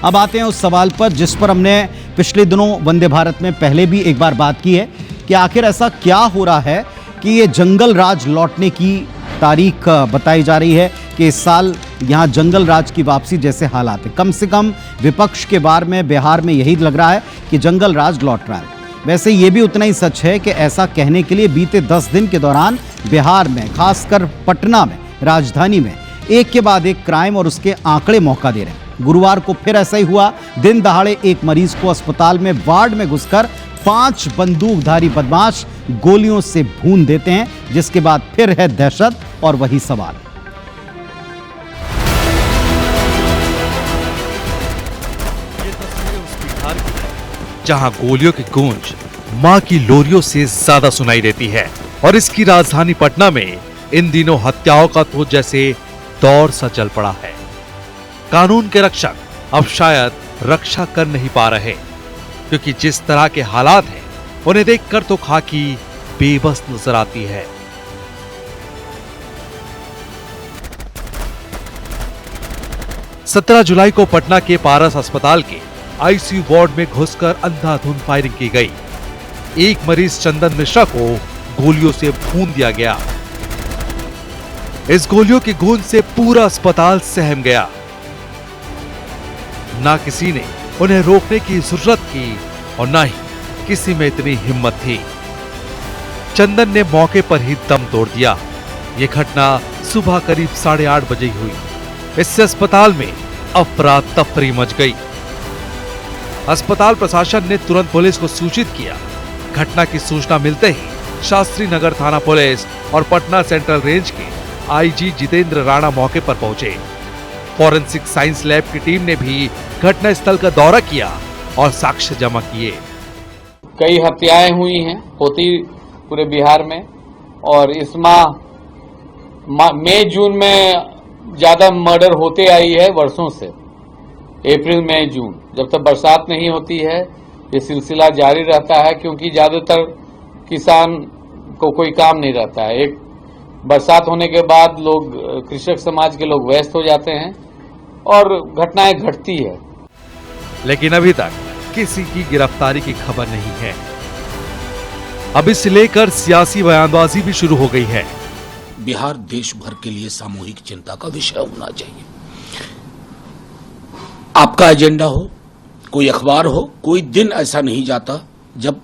अब आते हैं उस सवाल पर जिस पर हमने पिछले दिनों वंदे भारत में पहले भी एक बार बात की है कि आखिर ऐसा क्या हो रहा है कि ये जंगल राज लौटने की तारीख बताई जा रही है कि इस साल यहाँ जंगल राज की वापसी जैसे हालात हैं। कम से कम विपक्ष के बार में बिहार में यही लग रहा है कि जंगल राज लौट रहा है। वैसे ये भी उतना ही सच है कि ऐसा कहने के लिए बीते 10 दिन के दौरान बिहार में, खासकर पटना में, राजधानी में एक के बाद एक क्राइम और उसके आंकड़े मौका दे रहे हैं। गुरुवार को फिर ऐसा ही हुआ। दिन दहाड़े एक मरीज को अस्पताल में वार्ड में घुसकर 5 बंदूकधारी बदमाश गोलियों से भून देते हैं, जिसके बाद फिर है दहशत और वही सवाल। ये तस्वीरें उस बिहार की है जहां गोलियों की गूंज मां की लोरियों से ज्यादा सुनाई देती है और इसकी राजधानी पटना में इन दिनों हत्याओं का तो जैसे दौर सा चल पड़ा है। कानून के रक्षक अब शायद रक्षा कर नहीं पा रहे, क्योंकि जिस तरह के हालात हैं उन्हें देखकर तो खाकी बेबस नजर आती है। सत्रह जुलाई को पटना के पारस अस्पताल के आईसीयू वार्ड में घुसकर अंधाधुंध फायरिंग की गई। एक मरीज चंदन मिश्रा को गोलियों से भून दिया गया। इस गोलियों की गूंज से पूरा अस्पताल सहम गया। ना किसी ने उन्हें रोकने की जरूरत की और ना ही किसी में इतनी हिम्मत थी। चंदन ने मौके पर ही दम तोड़ दिया। यह घटना सुबह करीब 8:30 बजे हुई। इससे अस्पताल में अफरा तफरी मच गई। अस्पताल प्रशासन ने तुरंत पुलिस को सूचित किया। घटना की सूचना मिलते ही शास्त्री नगर थाना पुलिस और पटना सेंट्रल रेंज के आईजी जितेंद्र राणा मौके पर पहुंचे। फॉरेंसिक साइंस लैब की टीम ने भी घटना स्थल का दौरा किया और साक्ष्य जमा किए। कई हत्याएं हुई हैं, होती पूरे बिहार में, और इस माह मई जून में ज्यादा मर्डर होते आई है वर्षों से। अप्रैल मई जून, जब तक बरसात नहीं होती है ये सिलसिला जारी रहता है, क्योंकि ज्यादातर किसान को कोई काम नहीं रहता है। एक बरसात होने के बाद लोग, कृषक समाज के लोग व्यस्त हो जाते हैं और घटनाएं घटती है। लेकिन अभी तक किसी की गिरफ्तारी की खबर नहीं है। अब इसे लेकर सियासी बयानबाजी भी शुरू हो गई है। बिहार देश भर के लिए सामूहिक चिंता का विषय होना चाहिए। आपका एजेंडा हो, कोई अखबार हो, कोई दिन ऐसा नहीं जाता जब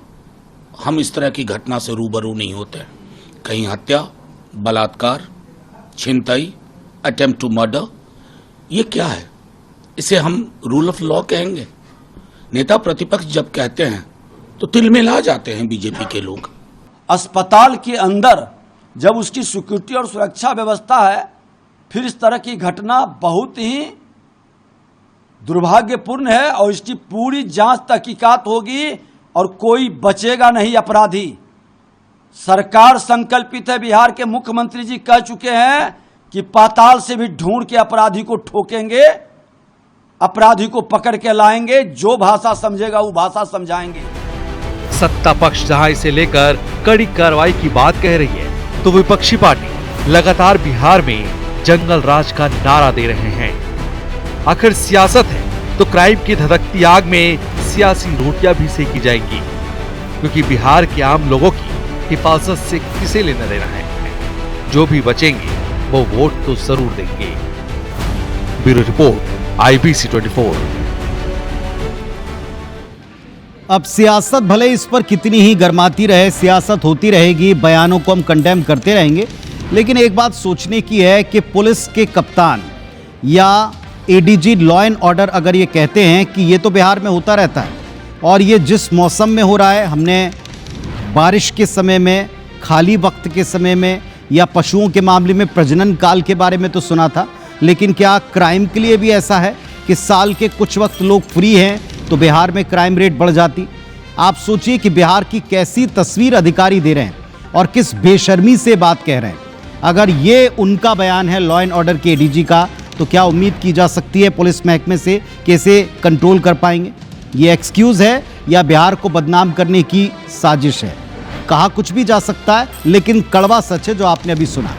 हम इस तरह की घटना से रूबरू नहीं होते। कहीं हत्या, बलात्कार, छिनतई, अटेम्प्ट टू मर्डर, ये क्या है? इसे हम रूल ऑफ लॉ कहेंगे? नेता प्रतिपक्ष जब कहते हैं तो तिलमिला जाते हैं बीजेपी के लोग। अस्पताल के अंदर जब उसकी सिक्योरिटी और सुरक्षा व्यवस्था है, फिर इस तरह की घटना बहुत ही दुर्भाग्यपूर्ण है और इसकी पूरी जांच तहकीकात होगी और कोई बचेगा नहीं अपराधी। सरकार संकल्पित है। बिहार के मुख्यमंत्री जी कह चुके हैं कि पाताल से भी ढूंढ के अपराधी को ठोकेंगे, अपराधी को पकड़ के लाएंगे, जो भाषा समझेगा वो भाषा समझाएंगे। सत्ता पक्ष जहां इसे लेकर कड़ी कार्रवाई की बात कह रही है, तो विपक्षी पार्टी लगातार बिहार में जंगल राज का नारा दे रहे हैं। आखिर सियासत है तो क्राइम की धधकती आग में सियासी रोटियां भी सेकी जाएंगी, क्योंकि बिहार के आम लोगों की हिफाजत से किसे लेना देना है। जो भी बचेंगे वो वोट तो जरूर देंगे। Bureau report, IBC 24। अब सियासत भले इस पर कितनी ही गर्माती रहे, सियासत होती रहेगी, बयानों को हम कंडेम करते रहेंगे, लेकिन एक बात सोचने की है कि पुलिस के कप्तान या ADG लॉ एंड ऑर्डर अगर ये कहते हैं कि ये तो बिहार में होता रहता है और ये जिस मौसम में हो रहा है, हमने बारिश के समय में, खाली वक्त के समय में या पशुओं के मामले में प्रजनन काल के बारे में तो सुना था, लेकिन क्या क्राइम के लिए भी ऐसा है कि साल के कुछ वक्त लोग फ्री हैं तो बिहार में क्राइम रेट बढ़ जाती? आप सोचिए कि बिहार की कैसी तस्वीर अधिकारी दे रहे हैं और किस बेशर्मी से बात कह रहे हैं। अगर ये उनका बयान है लॉ एंड ऑर्डर के ADG का, तो क्या उम्मीद की जा सकती है पुलिस महकमे से कि इसे कंट्रोल कर पाएंगे? ये एक्सक्यूज है या बिहार को बदनाम करने की साजिश है? कहा कुछ भी जा सकता है, लेकिन कड़वा सच है जो आपने अभी सुना।